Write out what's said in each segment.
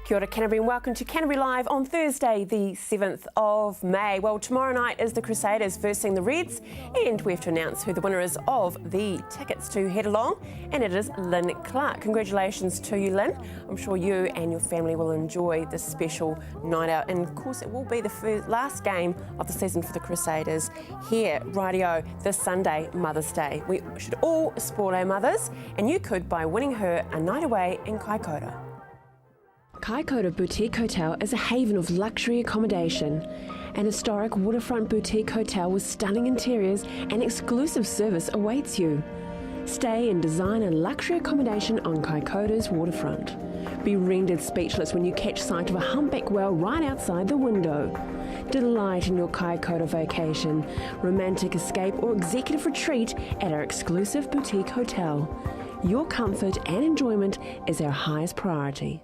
Kia ora Canterbury and welcome to Canterbury Live on Thursday the 7th of May. Well, tomorrow night is the Crusaders versing the Reds and we have to announce who the winner is of the tickets to head along, and it is Lynn Clark. Congratulations to you, Lynn. I'm sure you and your family will enjoy this special night out, and of course it will be the last game of the season for the Crusaders here, rightio, this Sunday, Mother's Day. We should all spoil our mothers, and you could by winning her a night away in Kaikoura. Kaikoura Boutique Hotel is a haven of luxury accommodation. An historic waterfront boutique hotel with stunning interiors and exclusive service awaits you. Stay in designer luxury accommodation on Kaikoura's waterfront. Be rendered speechless when you catch sight of a humpback whale right outside the window. Delight in your Kaikoura vacation, romantic escape or executive retreat at our exclusive boutique hotel. Your comfort and enjoyment is our highest priority.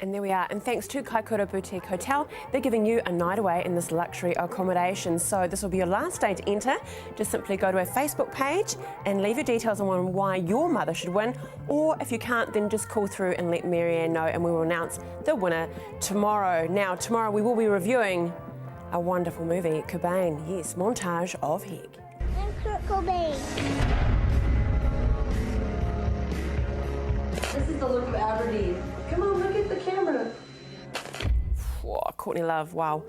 And there we are, and thanks to Kaikoura Boutique Hotel, they're giving you a night away in this luxury accommodation. So this will be your last day to enter. Just simply go to our Facebook page and leave your details on why your mother should win, or if you can't, then just call through and let Marianne know and we will announce the winner tomorrow. Now, tomorrow we will be reviewing a wonderful movie, Cobain. Yes, montage of Heck. Cobain. This is the look of Aberdeen. Come on, look at the camera. Whoa, Courtney Love, wow.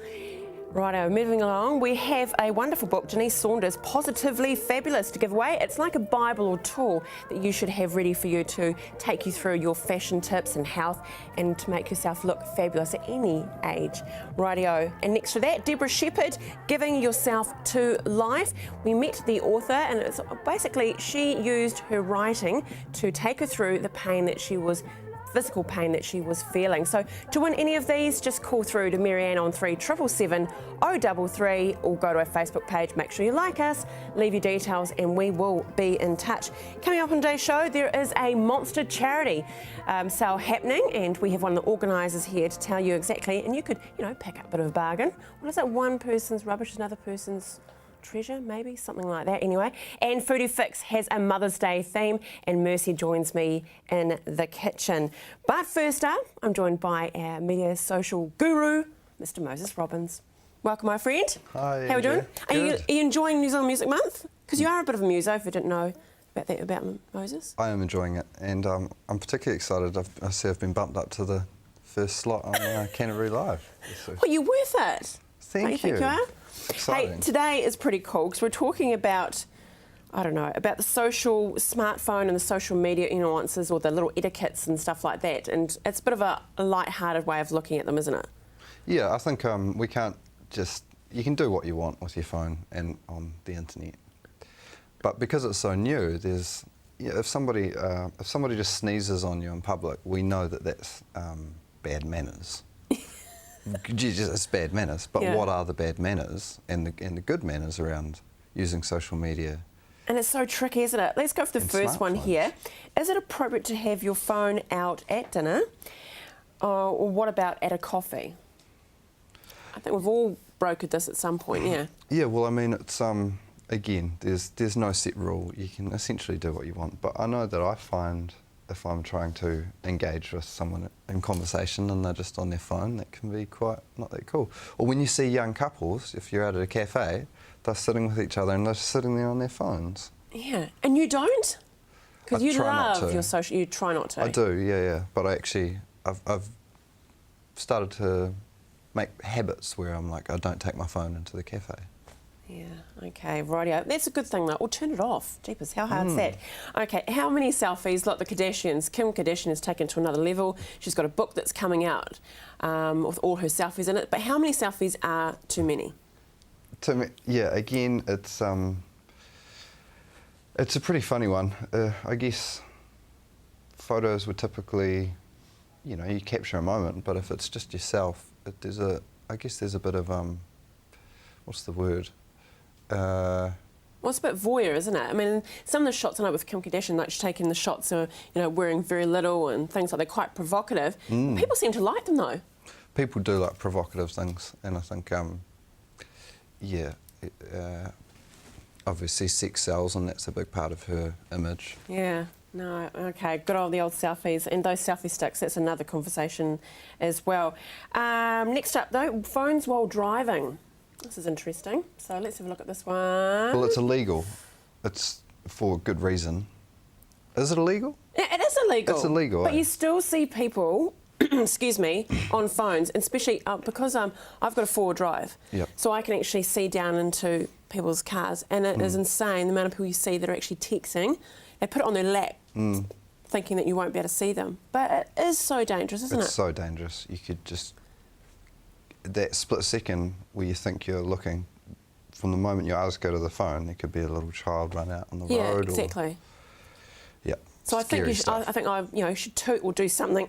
Righto, moving along, we have a wonderful book, Denise Saunders, Positively Fabulous, to give away. It's like a Bible or tool that you should have ready for you to take you through your fashion tips and health and to make yourself look fabulous at any age. Rightio. And next to that, Deborah Shepherd, Giving Yourself to Life. We met the author, and it's basically she used her writing to take her through the pain that she was physical pain that she was feeling. So to win any of these, just call through to Marianne on 3777 033 or go to our Facebook page. Make sure you like us, leave your details, and we will be in touch. Coming up on today's show, there is a monster charity sale happening, and we have one of the organisers here to tell you exactly, and you could, pick up a bit of a bargain. What is it? One person's rubbish is another person's treasure, maybe, something like that anyway. And Foodie Fix has a Mother's Day theme, and Mercy joins me in the kitchen. But first up, I'm joined by our media social guru, Mr. Moses Robbins. Welcome, my friend. Hi. How are we doing? Are you enjoying New Zealand Music Month? Because you are a bit of a muso, if you didn't know about Moses. I am enjoying it, and I'm particularly excited. I've been bumped up to the first slot on Canterbury Live. Well, you're worth it. Thank you. Think you are? Exciting. Hey, today is pretty cool because we're talking about, about the social smartphone and the social media nuances or the little etiquettes and stuff like that. And it's a bit of a light-hearted way of looking at them, isn't it? Yeah, I think we can't just... You can do what you want with your phone and on the internet. But because it's so new, there's... if somebody just sneezes on you in public, we know that that's bad manners. It's bad manners, but what are the bad manners and the good manners around using social media? And it's so tricky, isn't it? Let's go for the first one here. Is it appropriate to have your phone out at dinner, or what about at a coffee? I think we've all brokered this at some point, yeah. Yeah, well, I mean, it's again, there's no set rule. You can essentially do what you want, but I know that I find, if I'm trying to engage with someone in conversation and they're just on their phone, that can be quite not that cool. Or when you see young couples, if you're out at a cafe, they're sitting with each other and they're just sitting there on their phones. Yeah, and you don't? Because you love your social... You try not to. I do, yeah. But I've started to make habits where I'm like, I don't take my phone into the cafe. Yeah, okay, rightio. That's a good thing though, or turn it off. Jeepers, how hard's that? Okay, how many selfies, like the Kardashians? Kim Kardashian has taken to another level. She's got a book that's coming out with all her selfies in it, but how many selfies are too many? To me, yeah, again, it's a pretty funny one. I guess photos would typically, you capture a moment, but if it's just yourself, I guess there's a bit of, what's the word? Well, it's a bit voyeur, isn't it? I mean, some of the shots I know with Kim Kardashian, like she's taking the shots of, wearing very little and things like they're quite provocative. People seem to like them, though. People do like provocative things, and I think, obviously sex sells, and that's a big part of her image. Yeah. No, okay, good on the old selfies and those selfie sticks. That's another conversation as well. Next up, though, phones while driving. This is interesting. So let's have a look at this one. Well, it's illegal. It's for good reason. Is it illegal? It is illegal. It's illegal, but eh? you still see people, excuse me, on phones, and especially because I've got a four-wheel drive, Yep. so I can actually see down into people's cars, and it is insane the amount of people you see that are actually texting. They put it on their lap, thinking that you won't be able to see them. But it is so dangerous, isn't it? It's so dangerous. You could just... That split second where you think you're looking, from the moment your eyes go to the phone, there could be a little child run out on the Yeah, road. exactly. Yeah. So I think I should toot or do something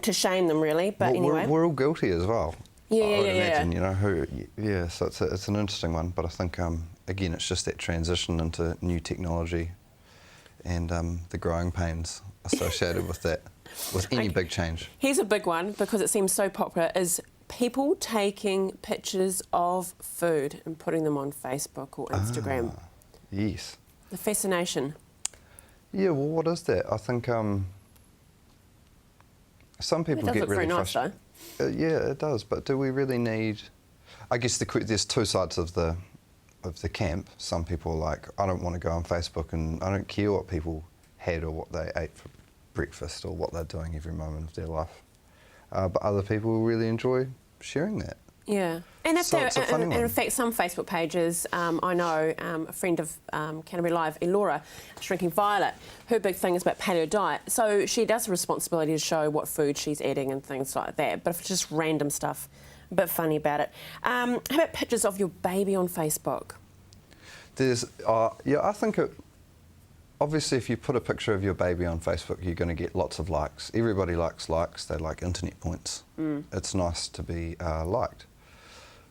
to shame them, really. But well, anyway, we're all guilty as well. Yeah, I would yeah, imagine, yeah. you know, yeah. So it's an interesting one, but I think again it's just that transition into new technology, and the growing pains associated with that, with any big change. Here's a big one because it seems so popular: is people taking pictures of food and putting them on Facebook or Instagram. Yes. The fascination. Yeah, well, what is that? I think some people It does get look really very nice, though. Yeah, it does. But do we really need? I guess there's two sides of the camp. Some people are like, I don't want to go on Facebook, and I don't care what people had or what they ate for breakfast or what they're doing every moment of their life. But other people really enjoy sharing that. Yeah, and if So it's a funny and one. in fact, some Facebook pages, I know a friend of Canterbury Live, Elora, Shrinking Violet, her big thing is about paleo diet. So she does have a responsibility to show what food she's eating and things like that. But if it's just random stuff, a bit funny about it. How about pictures of your baby on Facebook? There's, yeah, I think obviously if you put a picture of your baby on Facebook, you're going to get lots of likes. Everybody likes likes. They like internet points. It's nice to be liked.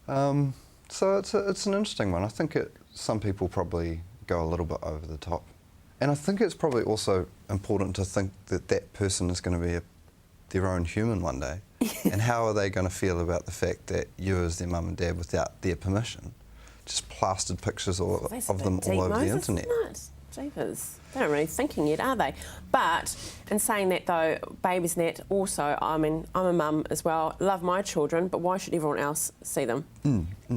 So it's an interesting one. I think some people probably go a little bit over the top. And I think it's probably also important to think that that person is going to be their own human one day. And how are they going to feel about the fact that you as their mum and dad, without their permission, just plastered pictures of them all over the internet? Jeepers. They aren't really thinking yet, are they? But in saying that, though, babies net also, I mean, I'm a mum as well, love my children, but why should everyone else see them?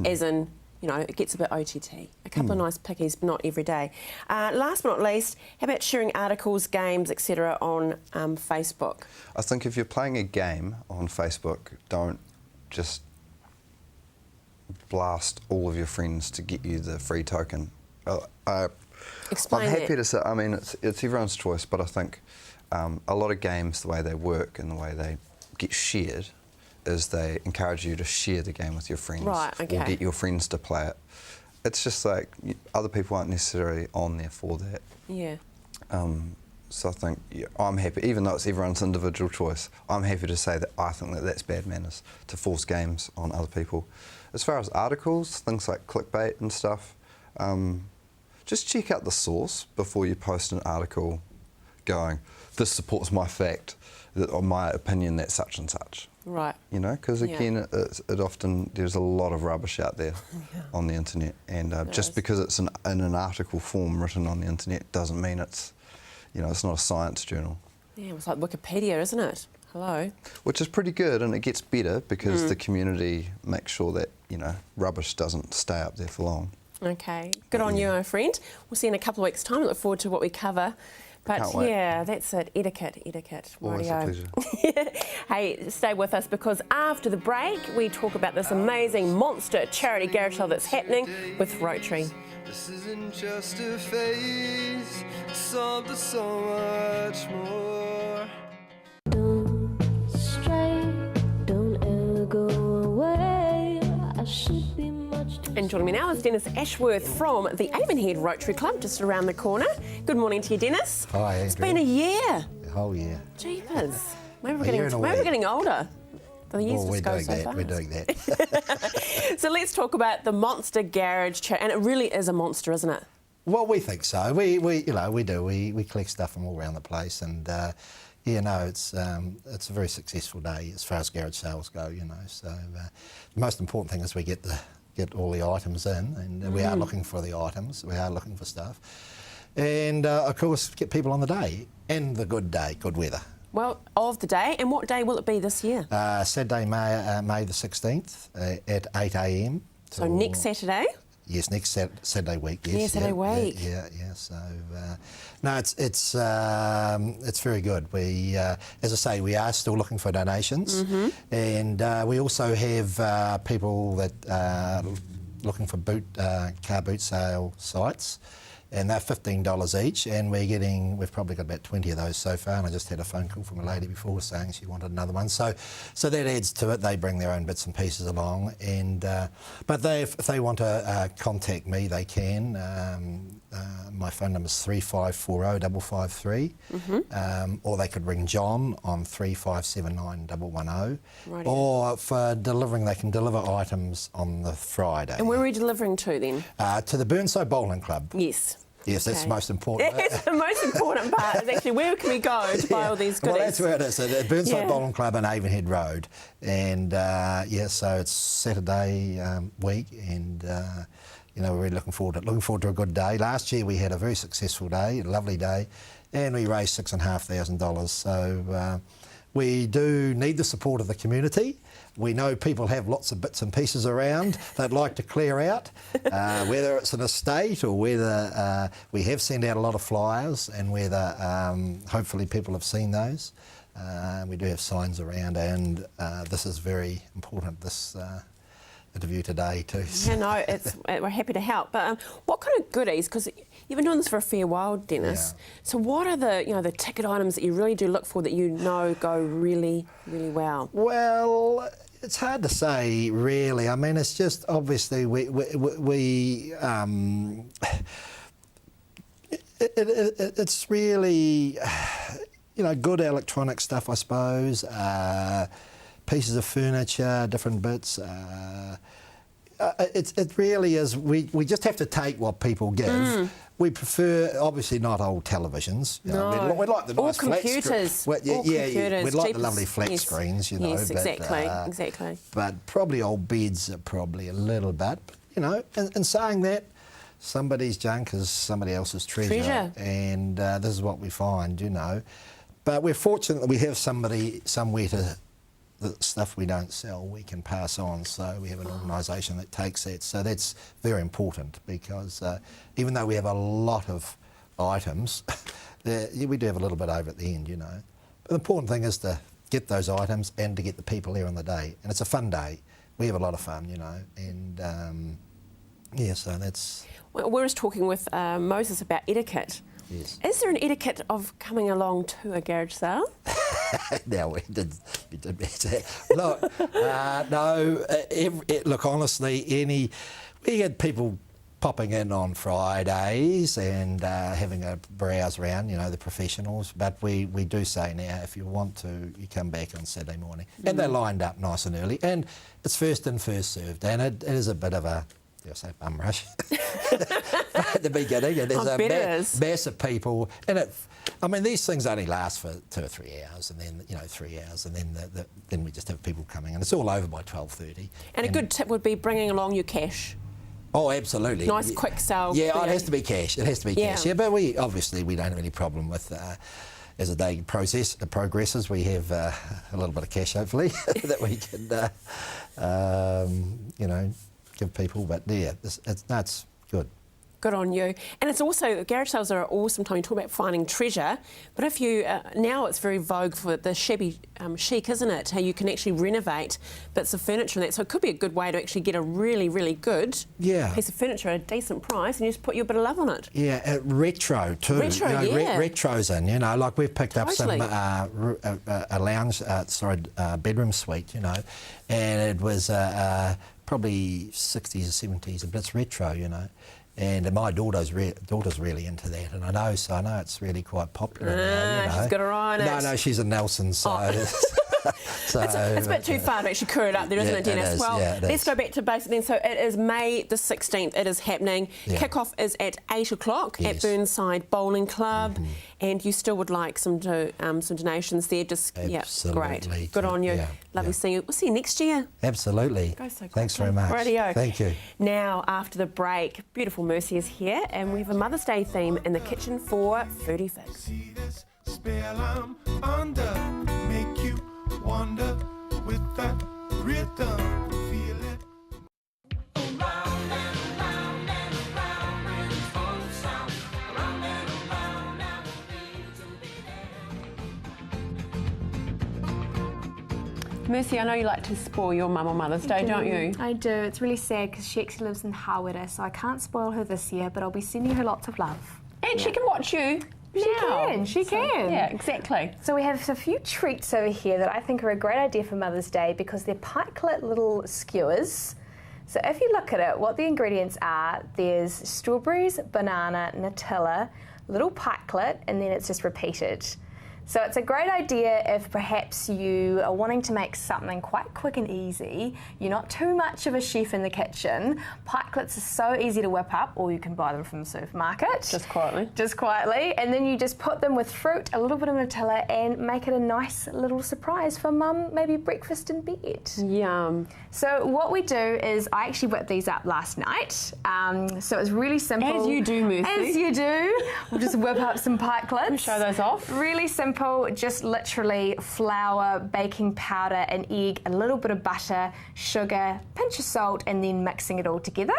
As in, you know, it gets a bit OTT. A couple of nice pickies, but not every day. Last but not least, how about sharing articles, games, etc. on Facebook? I think if you're playing a game on Facebook, don't just blast all of your friends to get you the free token. Explain I'm happy that. to say, I mean, it's everyone's choice, but I think a lot of games, the way they work and the way they get shared, is they encourage you to share the game with your friends. Right, okay. Or get your friends to play it. It's just like, other people aren't necessarily on there for that. Yeah. So I think, yeah, I'm happy, even though it's everyone's individual choice, I'm happy to say that I think that that's bad manners, to force games on other people. As far as articles, things like clickbait and stuff, just check out the source before you post an article going, this supports my fact, or my opinion that such and such. Right. You know, because again, it often, there's a lot of rubbish out there on the internet, and just because it's in an article form written on the internet doesn't mean it's, you know, it's not a science journal. Yeah, it's like Wikipedia, isn't it? Hello. Which is pretty good, and it gets better because the community makes sure that, you know, rubbish doesn't stay up there for long. Okay, good on you, my friend. We'll see you in a couple of weeks' time. I look forward to what we cover. But Can't wait. yeah, that's it. Etiquette. Always a Rightio. pleasure. Hey, stay with us because after the break, we talk about this amazing monster charity garage sale that's happening with Rotary. This isn't just a phase, it's something so much more. Don't stray, don't ever go away. I should be much too. And joining me now is Dennis Ashworth from the Avonhead Rotary Club, just around the corner. Good morning to you, Dennis. Hi, It's Andrea. been a year. The whole year. Jeepers. Maybe A year and a we're week. getting older. The years Well, we're just go doing so that. fast. We're doing that. So let's talk about the Monster Garage charity, and it really is a monster, isn't it? Well, we think so. We you know, we do. We collect stuff from all around the place, and yeah, no, it's a very successful day as far as garage sales go. You know, so the most important thing is we get all the items in, and we are looking for the items. We are looking for stuff. and of course get people on the day and the good day, good weather. Well, of the day, and what day will it be this year? Saturday, May the 16th at 8 a.m. So next Saturday? Yes, next Saturday week. Yes, Yeah, Saturday week. Yeah. So no, it's very good. We, as I say, we are still looking for donations, and we also have people that are looking for car boot sale sites. And they're $15 each, and we've probably got about 20 of those so far. And I just had a phone call from a lady before saying she wanted another one. So that adds to it. They bring their own bits and pieces along, and but if they want to contact me, they can. My phone number is 3540 553, or they could ring John on 3579 110. Rightio. Or for delivering, they can deliver items on the Friday. And where are we delivering to then? To the Burnside Bowling Club. Yes. Yes, that's the most important. It's the most important part. Is actually, where can we go to buy all these goodies? Well, that's where it is. At Burnside Yeah. Bowling Club on Avonhead Road. And, so it's Saturday week, and, we're really looking forward to a good day. Last year we had a very successful day, a lovely day, and we raised $6,500. So we do need the support of the community. We know people have lots of bits and pieces around they'd like to clear out, whether it's an estate or whether we have sent out a lot of flyers, and whether hopefully people have seen those. We do have signs around, and this is very important, this interview today too. So. Yeah, no, we're happy to help. But what kind of goodies? Because you've been doing this for a fair while, Dennis. Yeah. So what are the ticket items that you really do look for that you know go really, really well? Well, it's hard to say, really. I mean, it's just obviously it's really good electronic stuff, I suppose. Pieces of furniture, different bits. It really is. We just have to take what people give. We prefer, obviously, not old televisions. No. We'd like the nice Or computers. flat screen. Computers. We'd like the Cheapest- lovely flat yes. screens, Yes, but, exactly. But probably old beds are probably a little bit, And saying that, somebody's junk is somebody else's treasure. And this is what we find, But we're fortunate that we have somebody somewhere to. The stuff we don't sell, we can pass on. So we have an organisation that takes that. So that's very important, because even though we have a lot of items, we do have a little bit over at the end, But the important thing is to get those items and to get the people there on the day. And it's a fun day. We have a lot of fun, And so that's... Well, we were just talking with Moses about etiquette. Yes. Is there an etiquette of coming along to a garage sale? Now we did better. Look, no. Look, honestly, we had people popping in on Fridays and having a browse around, the professionals. But we do say now, if you want to, you come back on Saturday morning, and they're lined up nice and early, and it's first in, first served, and it is a bit of a. I say bum rush at the beginning, and there's a mass of people, and these things only last for 2 or 3 hours, and then 3 hours, and then we just have people coming, and it's all over by 12:30. And a good tip would be bringing along your cash. Oh, absolutely. Nice quick sale. Yeah, it has to be cash. It has to be Yeah. cash. Yeah, but we don't have any problem with. As the day progresses, we have a little bit of cash, hopefully, that we can, give people, but yeah, it's good. Good on you. And it's also, garage sales are an awesome time. You talk about finding treasure, but if you, now it's very vogue for the shabby chic, isn't it? How you can actually renovate bits of furniture and that. So it could be a good way to actually get a really, really good piece of furniture at a decent price, and you just put your bit of love on it. Yeah, retro too. Retro, retro's in, like we've picked up some, a lounge, bedroom suite, and it was probably 60s or 70s, but it's retro, And my daughter's really into that, and I know it's really quite popular now. She's got her eye on it. No, she's a Nelson, so So, It's a bit too far to actually crew it up there, isn't Yeah, it, Dennis? it is, Well, yeah, it let's is. go back to basic then. So it is May the 16th. It is happening. Yeah. Kick-off is at 8 o'clock at Yes. Burnside Bowling Club. And you still would like some donations there. Just Yeah, Absolutely. great. Good on you. Yeah, Lovely yeah. seeing you. We'll see you next year. Absolutely. Go so Thanks quickly. very much. Rightio. Thank you. Now, after the break, beautiful Mercy is here, and we have a Mother's Day theme in the kitchen for Foodie Fix. See this spell I'm under, make you wonder with that rhythm, feel it. Mercy, I know you like to spoil your mum on Mother's Day, don't you? I do. It's really sad because she actually lives in Hawera, so I can't spoil her this year, but I'll be sending her lots of love. And she can watch you. She can. Yeah, exactly. So we have a few treats over here that I think are a great idea for Mother's Day because they're pikelet little skewers. So if you look at it, what the ingredients are, there's strawberries, banana, Nutella, little pikelet, and then it's just repeated. So it's a great idea if perhaps you are wanting to make something quite quick and easy. You're not too much of a chef in the kitchen. Pikelets are so easy to whip up, or you can buy them from the supermarket. Just quietly. Just quietly. And then you just put them with fruit, a little bit of Nutella, and make it a nice little surprise for mum, maybe breakfast in bed. Yum. So what we do is, I actually whipped these up last night. So it's really simple. As you do, Mercy. As you do. We'll just whip up some pikelets. Show those off. Really simple, just literally flour, baking powder, an egg, a little bit of butter, sugar, pinch of salt, and then mixing it all together.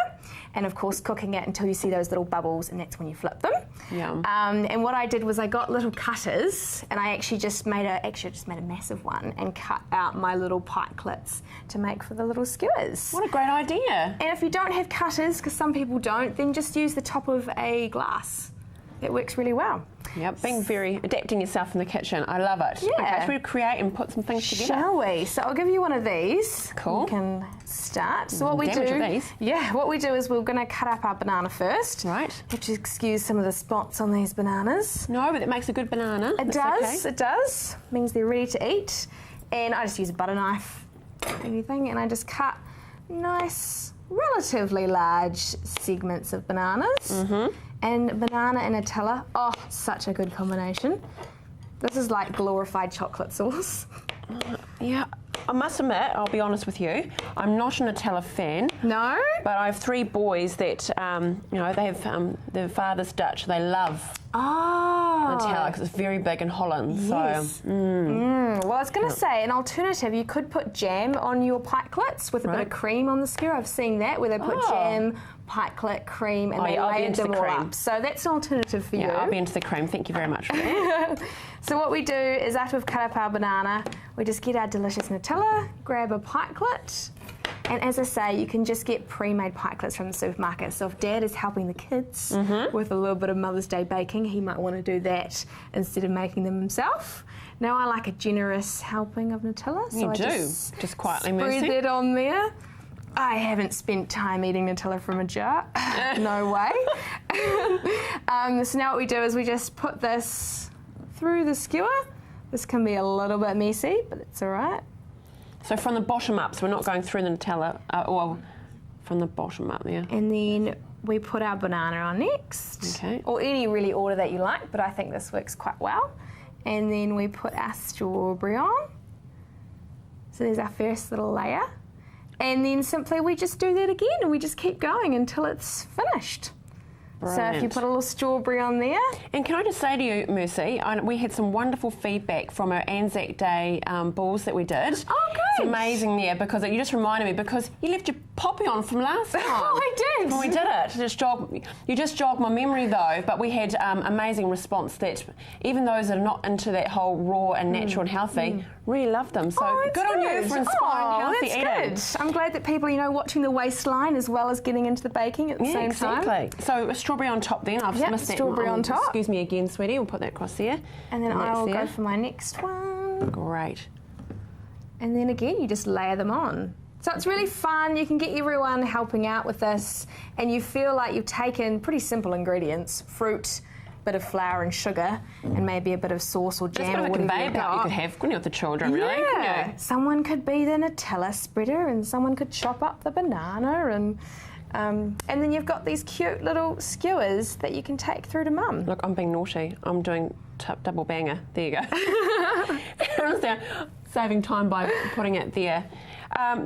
And of course cooking it until you see those little bubbles, and that's when you flip them. Yum. And what I did was I got little cutters, and I actually just made a massive one and cut out my little pikelets to make for the little skewers. What a great idea. And if you don't have cutters, because some people don't, then just use the top of a glass. It works really well. Yep, adapting yourself in the kitchen. I love it. Yeah. Okay, should we create and put some things together? Shall we? So I'll give you one of these. Cool. You can start. So what we Damage do, of these. yeah, what we do is we're going to cut up our banana first. Right. Which excuse some of the spots on these bananas. No, but it makes a good banana. It That's does. okay. It does. Means they're ready to eat. And I just use a butter knife, anything, and I just cut nice, relatively large segments of bananas. Mm-hmm. And banana and Nutella. Oh, such a good combination. This is like glorified chocolate sauce. Yeah, I must admit, I'll be honest with you, I'm not a Nutella fan. No? But I have 3 boys that, they have their father's Dutch. They love Oh. Nutella because it's very big in Holland. Yes. So, Well, I was going to say, an alternative, you could put jam on your pikelets with a bit Right. of cream on the skewer. I've seen that, where they put Oh. jam, pikelet, cream, and Oh, they yeah, I'll be layered into them the all cream. up. So that's an alternative for you. yeah, I'll be into the cream. Thank you very much for that. So what we do is, after we've cut up our banana, we just get our delicious Nutella, grab a pikelet, and as I say, you can just get pre-made pikelets from the supermarket. So if Dad is helping the kids with a little bit of Mother's Day baking, he might want to do that instead of making them himself. Now I like a generous helping of Nutella, so You I do. just Quietly, spread Mercy. that on there. I haven't spent time eating Nutella from a jar. No way. So now what we do is we just put this through the skewer. This can be a little bit messy, but it's all right. So from the bottom up, so we're not going through the Nutella, from the bottom up there. And then we put our banana on next. Okay. Or any really order that you like, but I think this works quite well. And then we put our strawberry on. So there's our first little layer. And then simply we just do that again, and we just keep going until it's finished. So if you Brilliant. put a little strawberry on there. And can I just say to you, Mercy, we had some wonderful feedback from our Anzac Day balls that we did. Oh, good. It's amazing there, because you just reminded me, because you left your poppy on from last time. Oh, I did. When we did it. You just jogged my memory though, but we had amazing response that even those that are not into that whole raw and natural and healthy really love them. So Oh, good on you for inspiring healthy eating. that's good. I'm glad that people, watching the waistline as well as getting into the baking at the same time. Exactly. So a strawberry on top then. I've Yep, missed that. strawberry on top. Excuse me again, sweetie. We'll put that across there. And then that's I'll there. go for my next one. Great. And then again, you just layer them on. So it's really fun. You can get everyone helping out with this, and you feel like you've taken pretty simple ingredients, fruit, bit of flour and sugar and maybe a bit of sauce or Just a jam bit or of a whatever conveyor you've belt you got. could have, couldn't you, with the children, really? Yeah, Couldn't you? someone could be the Nutella spreader and someone could chop up the banana and then you've got these cute little skewers that you can take through to mum. Look, I'm being naughty. I'm doing double banger. There you go. Saving time by putting it there.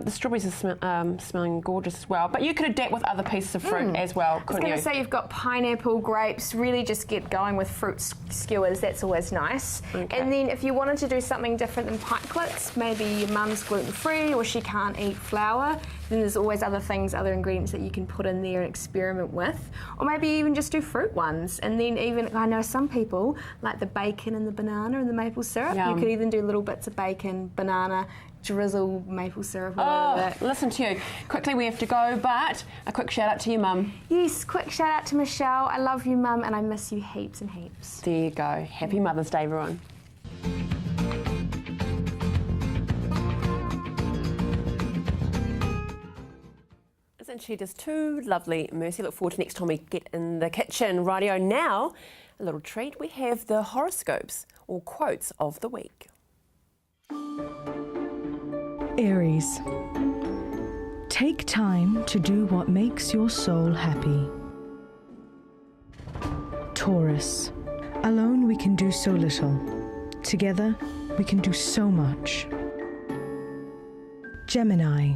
The strawberries are smelling gorgeous as well, but you could adapt with other pieces of fruit as well, couldn't I you? was going to say you've got pineapple, grapes, really just get going with fruit skewers, that's always nice. Okay. And then if you wanted to do something different than pikelets, maybe your mum's gluten-free or she can't eat flour, then there's always other things, other ingredients that you can put in there and experiment with. Or maybe even just do fruit ones. And then even, I know some people like the bacon and the banana and the maple syrup. Yum. You could even do little bits of bacon, banana, drizzle maple syrup all over it. Listen to you. Quickly, we have to go, but a quick shout out to your mum. Yes, quick shout out to Michelle. I love you, Mum, and I miss you heaps and heaps. There you go. Happy Mother's Day, everyone. Isn't she just too lovely, Mercy? Look forward to next time we get in the kitchen. Rightio, now, a little treat. We have the horoscopes, or quotes of the week. Aries. Take time to do what makes your soul happy. Taurus. Alone we can do so little. Together we can do so much. Gemini.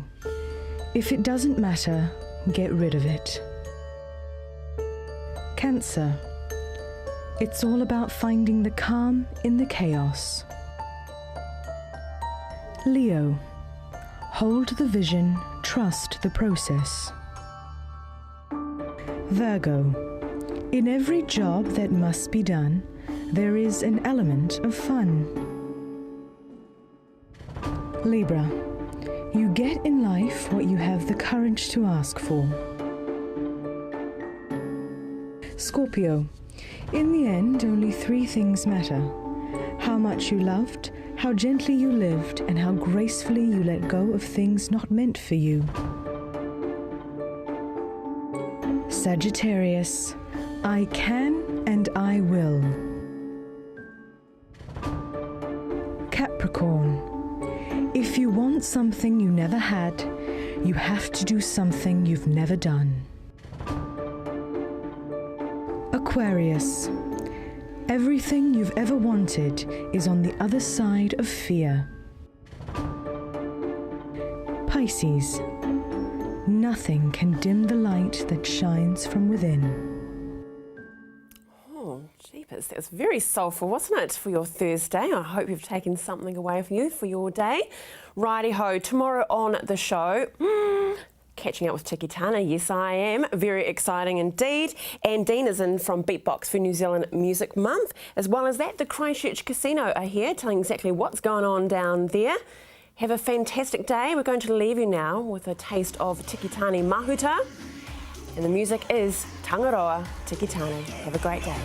If it doesn't matter, get rid of it. Cancer. It's all about finding the calm in the chaos. Leo. Hold the vision, trust the process. Virgo. In every job that must be done, there is an element of fun. Libra. You get in life what you have the courage to ask for. Scorpio. In the end, only 3 things matter: how much you loved, how gently you lived, and how gracefully you let go of things not meant for you. Sagittarius. I can and I will. Capricorn. If you want something you never had, you have to do something you've never done. Aquarius. Everything you've ever wanted is on the other side of fear. Pisces. Nothing can dim the light that shines from within. Oh, jeepers, that was very soulful, wasn't it, for your Thursday? I hope you've taken something away from you for your day. Righty-ho, tomorrow on the show, catching up with Tiki Tana. Yes, I am. Very exciting indeed. And Dean is in from Beatbox for New Zealand Music Month. As well as that, the Christchurch Casino are here telling exactly what's going on down there. Have a fantastic day. We're going to leave you now with a taste of Tiki Tani Mahuta. And the music is Tangaroa Tiki Tani. Have a great day.